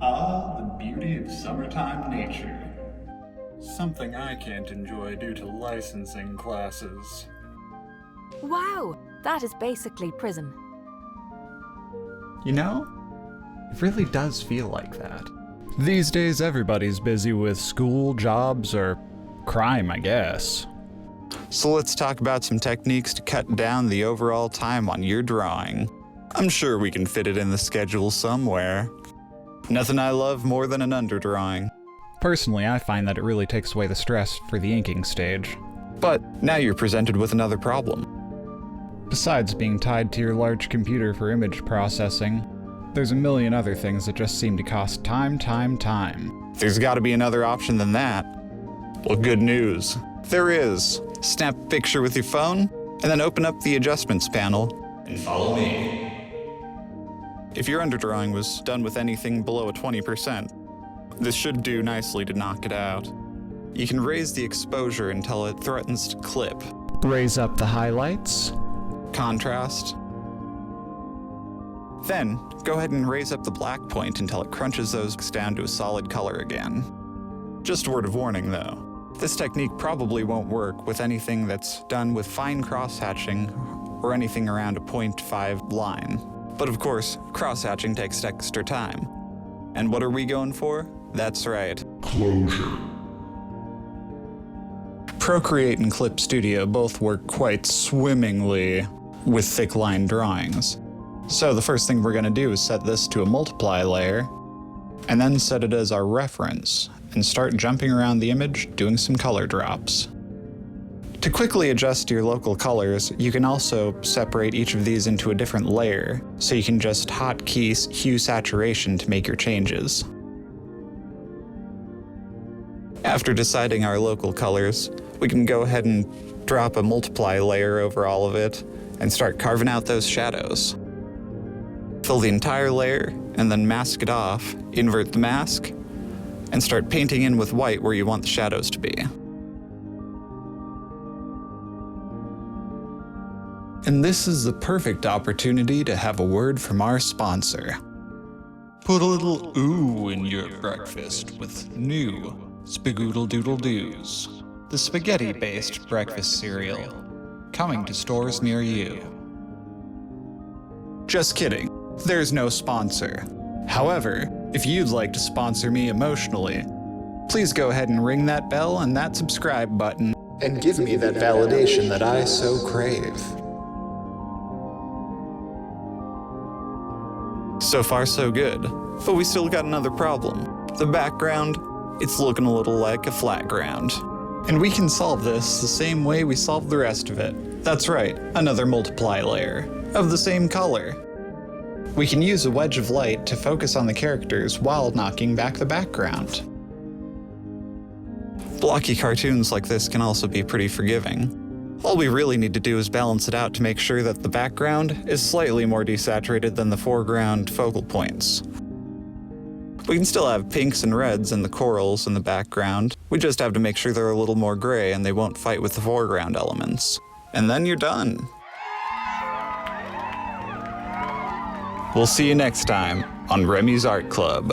Ah, the beauty of summertime nature. Something I can't enjoy due to licensing classes. Wow, that is basically prison. You know, it really does feel like that. These days everybody's busy with school, jobs, or crime, I guess. So let's talk about some techniques to cut down the overall time on your drawing. I'm sure we can fit it in the schedule somewhere. Nothing I love more than an underdrawing. Personally, I find that it really takes away the stress for the inking stage. But now you're presented with another problem. Besides being tied to your large computer for image processing, there's a million other things that just seem to cost time. There's gotta be another option than that. Well, good news. There is. Snap a picture with your phone, and then open up the adjustments panel, and follow me. If your underdrawing was done with anything below a 20%, this should do nicely to knock it out. You can raise the exposure until it threatens to clip. Raise up the highlights. Contrast. Then, go ahead and raise up the black point until it crunches those down to a solid color again. Just a word of warning though. This technique probably won't work with anything that's done with fine cross-hatching or anything around a 0.5 line. But of course, cross-hatching takes extra time. And what are we going for? That's right. Closure. Procreate and Clip Studio both work quite swimmingly with thick line drawings. So the first thing we're going to do is set this to a multiply layer, and then set it as our reference, and start jumping around the image, doing some color drops. To quickly adjust your local colors, you can also separate each of these into a different layer, so you can just hotkey hue saturation to make your changes. After deciding our local colors, we can go ahead and drop a multiply layer over all of it, and start carving out those shadows. Fill the entire layer, and then mask it off, invert the mask, and start painting in with white where you want the shadows to be. And this is the perfect opportunity to have a word from our sponsor. Put a little ooh in your breakfast with new Spagoodle Doodle Doos, the spaghetti-based breakfast cereal, coming to stores near you. Just kidding, there's no sponsor. However, if you'd like to sponsor me emotionally, please go ahead and ring that bell and that subscribe button, and give me that validation that I so crave. So far so good, but we still got another problem. The background, it's looking a little like a flat ground. And we can solve this the same way we solved the rest of it. That's right, another multiply layer, of the same color. We can use a wedge of light to focus on the characters while knocking back the background. Blocky cartoons like this can also be pretty forgiving. All we really need to do is balance it out to make sure that the background is slightly more desaturated than the foreground focal points. We can still have pinks and reds and the corals in the background. We just have to make sure they're a little more gray and they won't fight with the foreground elements. And then you're done. We'll see you next time on Remy's Art Club.